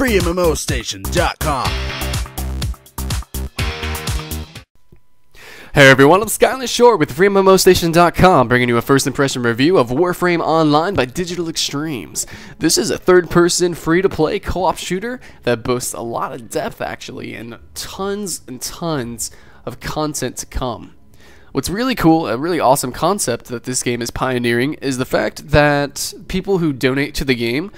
FreeMMOStation.com. Hey everyone, it's Skylent with FreeMMOStation.com, bringing you a first impression review of Warframe Online by Digital Extremes. This is a third-person, free-to-play co-op shooter that boasts a lot of depth, actually, and tons of content to come. What's really cool, a really awesome concept that this game is pioneering, is the fact that people who donate to the game,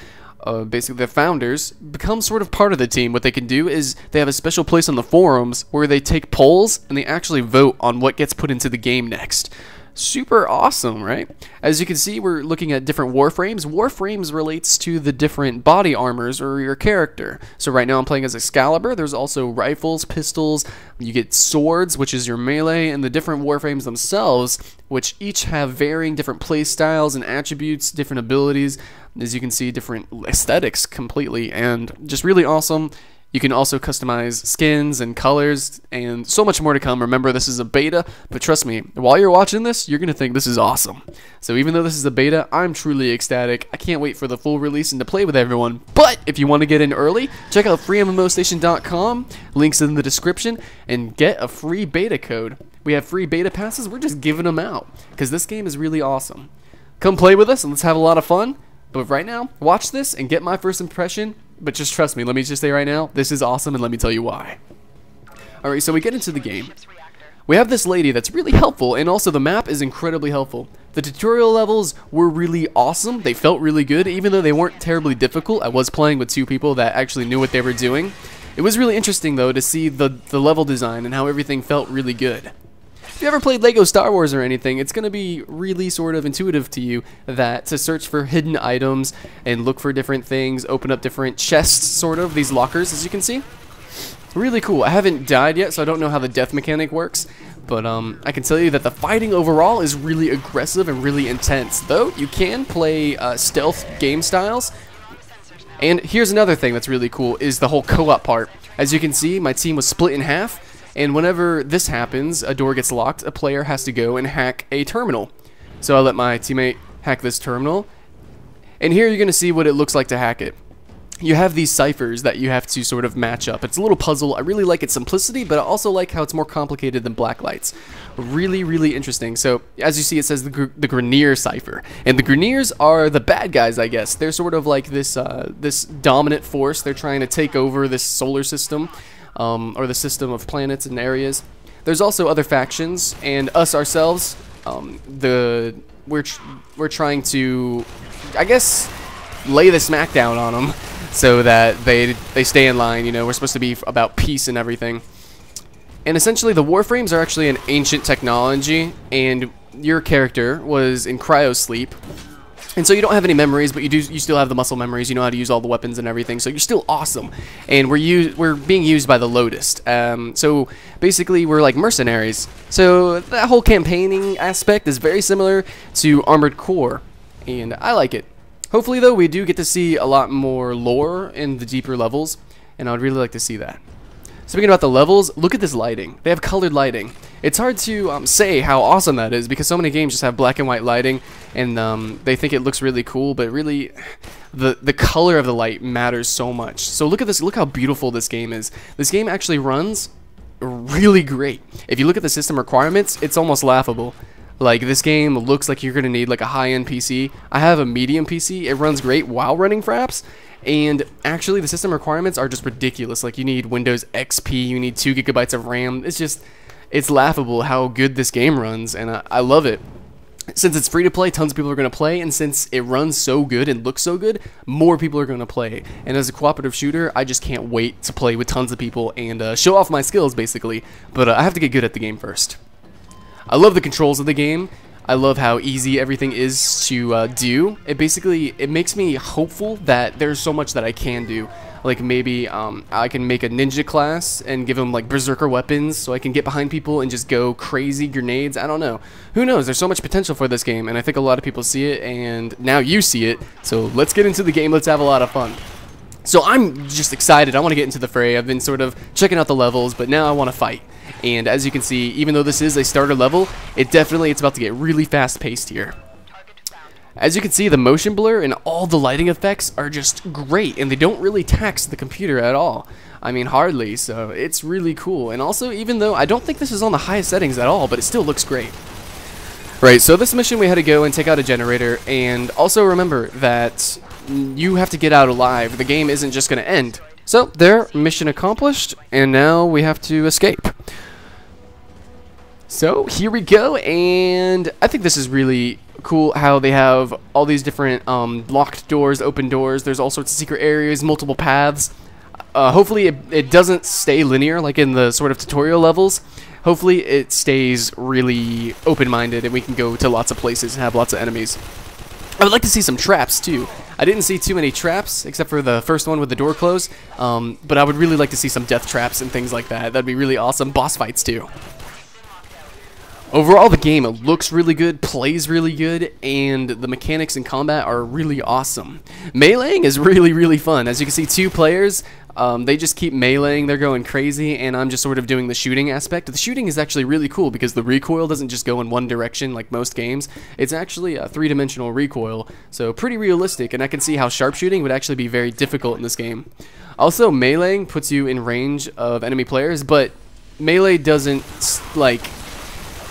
basically the founders, become sort of part of the team. What they can do is they have a special place on the forums where they take polls and they actually vote on what gets put into the game next. Super awesome, right? As you can see, we're looking at different Warframes. Warframes relates to the different body armors or your character. So right now I'm playing as Excalibur. There's also rifles, pistols, you get swords, which is your melee, and the different Warframes themselves, which each have varying different play styles and attributes, different abilities. As you can see, different aesthetics completely, and just really awesome. You can also customize skins and colors and so much more to come. Remember, this is a beta, but trust me, while you're watching this, you're going to think this is awesome. So even though this is a beta, I'm truly ecstatic. I can't wait for the full release and to play with everyone. But if you want to get in early, check out FreeMMOStation.com, links in the description, and get a free beta code. We have free beta passes. We're just giving them out because this game is really awesome. Come play with us and let's have a lot of fun. But right now, watch this and get my first impression. But just trust me, let me just say right now, this is awesome, and let me tell you why. Alright, so we get into the game. We have this lady that's really helpful, and also the map is incredibly helpful. The tutorial levels were really awesome. They felt really good, even though they weren't terribly difficult. I was playing with two people that actually knew what they were doing. It was really interesting, though, to see the level design and how everything felt really good. If you ever played Lego Star Wars or anything, it's going to be really sort of intuitive to you that to search for hidden items and look for different things, open up different chests, sort of, these lockers, as you can see. Really cool. I haven't died yet, so I don't know how the death mechanic works, but I can tell you that the fighting overall is really aggressive and really intense, though you can play stealth game styles. And here's another thing that's really cool, is the whole co-op part. As you can see, my team was split in half. And whenever this happens, a door gets locked, a player has to go and hack a terminal. So I let my teammate hack this terminal. And here you're going to see what it looks like to hack it. You have these ciphers that you have to sort of match up. It's a little puzzle. I really like its simplicity, but I also like how it's more complicated than blacklights. Really interesting. So as you see, it says the Grineer cipher. And the Grineers are the bad guys, I guess. They're sort of like this, this dominant force. They're trying to take over this solar system. Or the system of planets and areas. There's also other factions, and us ourselves. We're trying to, I guess, lay the smackdown on them so that they stay in line. You know, we're supposed to be about peace and everything. And essentially, the Warframes are actually an ancient technology, and your character was in cryosleep. And so you don't have any memories, but you still have the muscle memories. You know how to use all the weapons and everything. So you're still awesome. And we're being used by the Lotus. So basically we're like mercenaries. So that whole campaigning aspect is very similar to Armored Core, and I like it. Hopefully though, we do get to see a lot more lore in the deeper levels, and I would really like to see that. Speaking about the levels, look at this lighting. They have colored lighting. It's hard to say how awesome that is because so many games just have black and white lighting, and they think it looks really cool, but really the color of the light matters so much. So look at this. Look how beautiful this game is. This game actually runs really great. If you look at the system requirements, it's almost laughable. Like, this game looks like you're going to need like a high-end PC. I have a medium PC. It runs great while running Fraps. And actually, the system requirements are just ridiculous. Like, you need Windows XP, you need 2 GB of RAM. It's laughable how good this game runs, and I love it. Since it's free to play, tons of people are going to play, and since it runs so good and looks so good, more people are going to play. And as a cooperative shooter, I just can't wait to play with tons of people and show off my skills, basically. But I have to get good at the game first. I love the controls of the game. I love how easy everything is to do. It makes me hopeful that there's so much that I can do. Like maybe I can make a ninja class and give them like berserker weapons so I can get behind people and just go crazy grenades. I don't know. Who knows? There's so much potential for this game, and I think a lot of people see it, and now you see it. So let's get into the game. Let's have a lot of fun. So I'm just excited. I want to get into the fray. I've been sort of checking out the levels, but now I want to fight. And as you can see, even though this is a starter level, it's about to get really fast paced here. As you can see, the motion blur and all the lighting effects are just great, and they don't really tax the computer at all. I mean, hardly, so it's really cool. And also, even though I don't think this is on the highest settings at all, but it still looks great. Right, so this mission we had to go and take out a generator, and also remember that you have to get out alive. The game isn't just going to end. So, there, mission accomplished, and now we have to escape. So, here we go, and I think this is really cool how they have all these different locked doors, open doors. There's all sorts of secret areas, multiple paths. Hopefully it doesn't stay linear like in the sort of tutorial levels. Hopefully it stays really open-minded and we can go to lots of places and have lots of enemies. I would like to see some traps too. I didn't see too many traps except for the first one with the door closed, but I would really like to see some death traps and things like that. That'd be really awesome. Boss fights too. Overall, the game looks really good, plays really good, and the mechanics in combat are really awesome. Meleeing is really fun. As you can see, 2 players, they just keep meleeing, they're going crazy, and I'm just sort of doing the shooting aspect. The shooting is actually really cool because the recoil doesn't just go in one direction like most games. It's actually a 3-dimensional recoil, so pretty realistic, and I can see how sharpshooting would actually be very difficult in this game. Also, meleeing puts you in range of enemy players, but melee doesn't, like...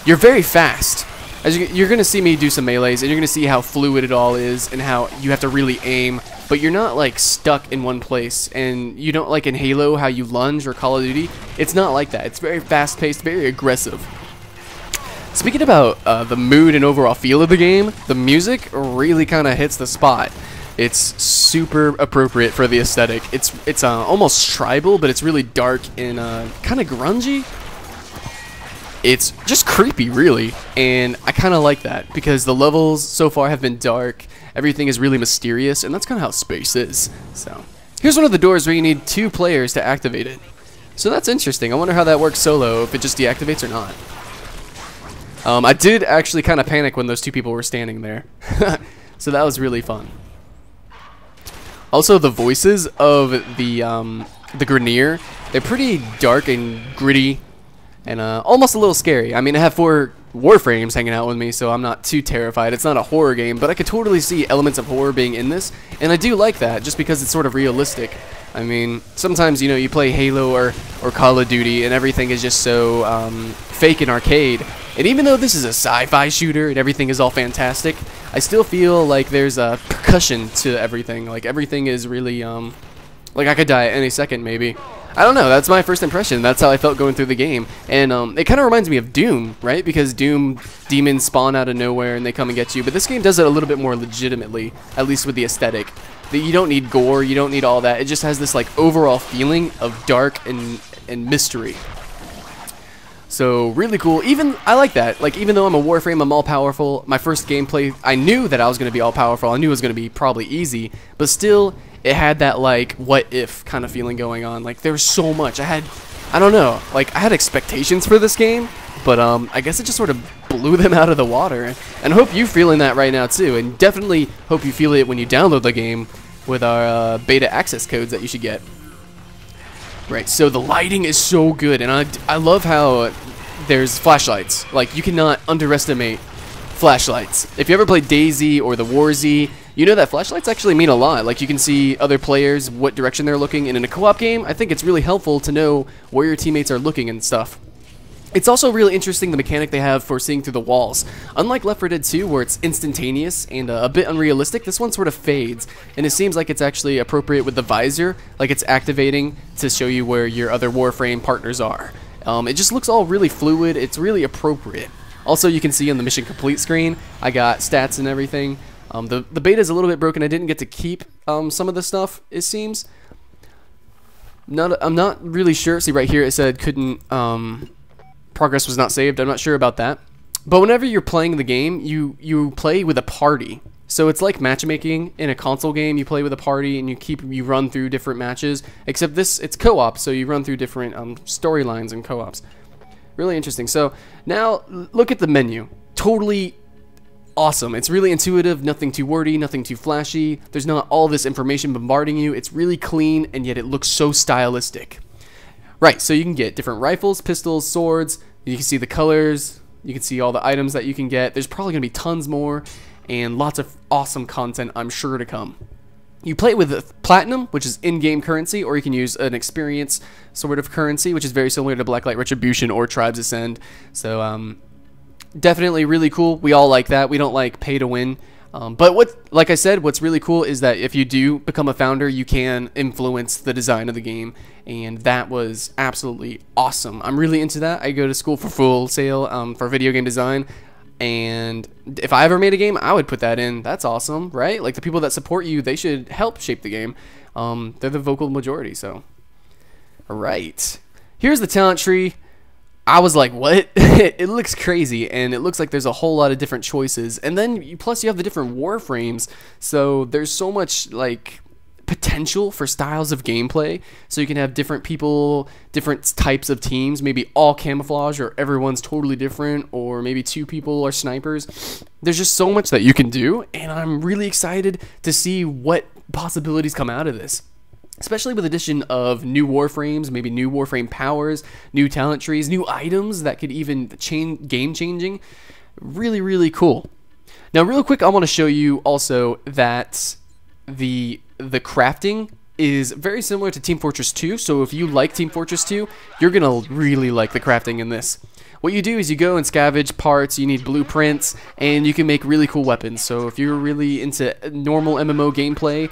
You're very fast. As you're going to see me do some melees, and you're going to see how fluid it all is, and how you have to really aim, but you're not like stuck in one place, and you don't like in Halo how you lunge or Call of Duty. It's not like that. It's very fast-paced, very aggressive. Speaking about the mood and overall feel of the game, the music really kind of hits the spot. It's super appropriate for the aesthetic. It's almost tribal, but it's really dark and kind of grungy. It's just creepy, really, and I kind of like that because the levels so far have been dark, everything is really mysterious, and that's kind of how space is. So, here's one of the doors where you need 2 players to activate it. So that's interesting. I wonder how that works solo, if it just deactivates or not. I did actually kind of panic when those 2 people were standing there. So that was really fun. Also, the voices of the Grineer, they're pretty dark and gritty. And almost a little scary. I mean, I have 4 Warframes hanging out with me, so I'm not too terrified. It's not a horror game, but I could totally see elements of horror being in this, and I do like that, just because it's sort of realistic. I mean, sometimes, you know, you play Halo or Call of Duty, and everything is just so fake and arcade. And even though this is a sci-fi shooter and everything is all fantastic, I still feel like there's a percussion to everything. Like, everything is really, like I could die at any second, maybe. I don't know, that's my first impression. That's how I felt going through the game. And it kind of reminds me of Doom, right? Because Doom, demons spawn out of nowhere and they come and get you. But this game does it a little bit more legitimately, at least with the aesthetic. You don't need gore, you don't need all that. It just has this like overall feeling of dark and mystery. So really cool. Even I like that. Like, even though I'm a Warframe, I'm all powerful. My first gameplay, I knew that I was going to be all powerful. I knew it was going to be probably easy, but still it had that like what if kind of feeling going on. Like, there was so much. I don't know, like I had expectations for this game, but I guess it just sort of blew them out of the water. And I hope you're feeling that right now too, and definitely hope you feel it when you download the game with our beta access codes that you should get. Right, so the lighting is so good, and I love how there's flashlights. Like, you cannot underestimate flashlights. If you ever played DayZ or the Warzy, you know that flashlights actually mean a lot. Like, you can see other players, what direction they're looking, and in a co-op game, I think it's really helpful to know where your teammates are looking and stuff. It's also really interesting, the mechanic they have for seeing through the walls. Unlike Left 4 Dead 2, where it's instantaneous and a bit unrealistic, this one sort of fades, and it seems like it's actually appropriate with the visor, like it's activating to show you where your other Warframe partners are. It just looks all really fluid, it's really appropriate. Also, you can see on the mission complete screen, I got stats and everything. The beta is a little bit broken, I didn't get to keep some of the stuff, it seems. I'm not really sure. See, right here it said couldn't... progress was not saved. I'm not sure about that. But whenever you're playing the game, you play with a party. So it's like matchmaking in a console game. You play with a party and you run through different matches. Except this, it's co-op, so you run through different storylines and co-ops. Really interesting. So now look at the menu. Totally awesome. It's really intuitive. Nothing too wordy. Nothing too flashy. There's not all this information bombarding you. It's really clean, and yet it looks so stylistic. Right, so you can get different rifles, pistols, swords, you can see the colors, you can see all the items that you can get. There's probably going to be tons more, and lots of awesome content I'm sure to come. You play with Platinum, which is in-game currency, or you can use an experience sort of currency, which is very similar to Blacklight Retribution or Tribes Ascend. So definitely really cool. We all like that. We don't like pay to win. But like I said, what's really cool is that if you do become a founder, you can influence the design of the game, and that was absolutely awesome. I'm really into that. I go to school for Full Sail for video game design, and if I ever made a game, I would put that in. That's awesome, right? Like, the people that support you, they should help shape the game. They're the vocal majority, so. All right. Here's the talent tree. I was like, what? It looks crazy, and it looks like there's a whole lot of different choices. And then, plus you have the different Warframes, so there's so much, like, potential for styles of gameplay. So you can have different people, different types of teams, maybe all camouflage, or everyone's totally different, or maybe 2 people are snipers. There's just so much that you can do, and I'm really excited to see what possibilities come out of this. Especially with the addition of new Warframes, maybe new Warframe powers, new talent trees, new items that could even change game-changing. Really, really cool. Now, real quick, I want to show you also that the crafting is very similar to Team Fortress 2. So if you like Team Fortress 2, you're going to really like the crafting in this. What you do is you go and scavenge parts, you need blueprints, and you can make really cool weapons. So if you're really into normal MMO gameplay,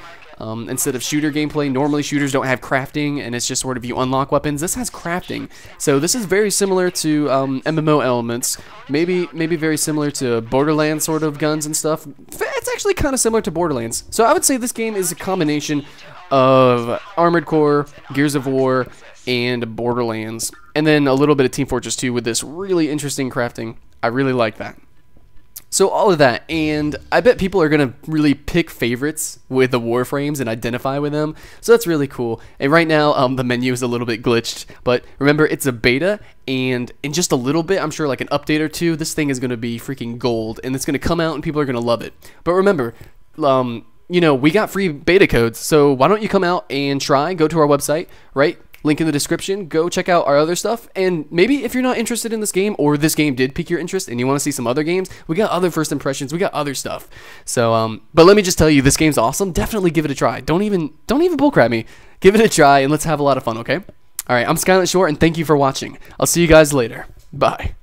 instead of shooter gameplay, normally shooters don't have crafting, and it's just sort of you unlock weapons. This has crafting, so this is very similar to MMO elements. Maybe very similar to Borderlands sort of guns and stuff. It's actually kind of similar to Borderlands. So I would say this game is a combination of Armored Core, Gears of War, and Borderlands, and then a little bit of Team Fortress 2 with this really interesting crafting. I really like that. So all of that, and I bet people are going to really pick favorites with the Warframes and identify with them, so that's really cool. And right now, the menu is a little bit glitched, but remember, it's a beta, and in just a little bit, I'm sure like an update or 2, this thing is going to be freaking gold, and it's going to come out and people are going to love it. But remember, you know, we got free beta codes, so why don't you come out and try, go to our website, right? Link in the description, go check out our other stuff, and maybe if you're not interested in this game, or this game did pique your interest and you want to see some other games, we got other first impressions, we got other stuff. So, but let me just tell you, this game's awesome. Definitely give it a try. Don't even bullcrap me. Give it a try, and let's have a lot of fun, okay? Alright, I'm Skylent, and thank you for watching. I'll see you guys later. Bye.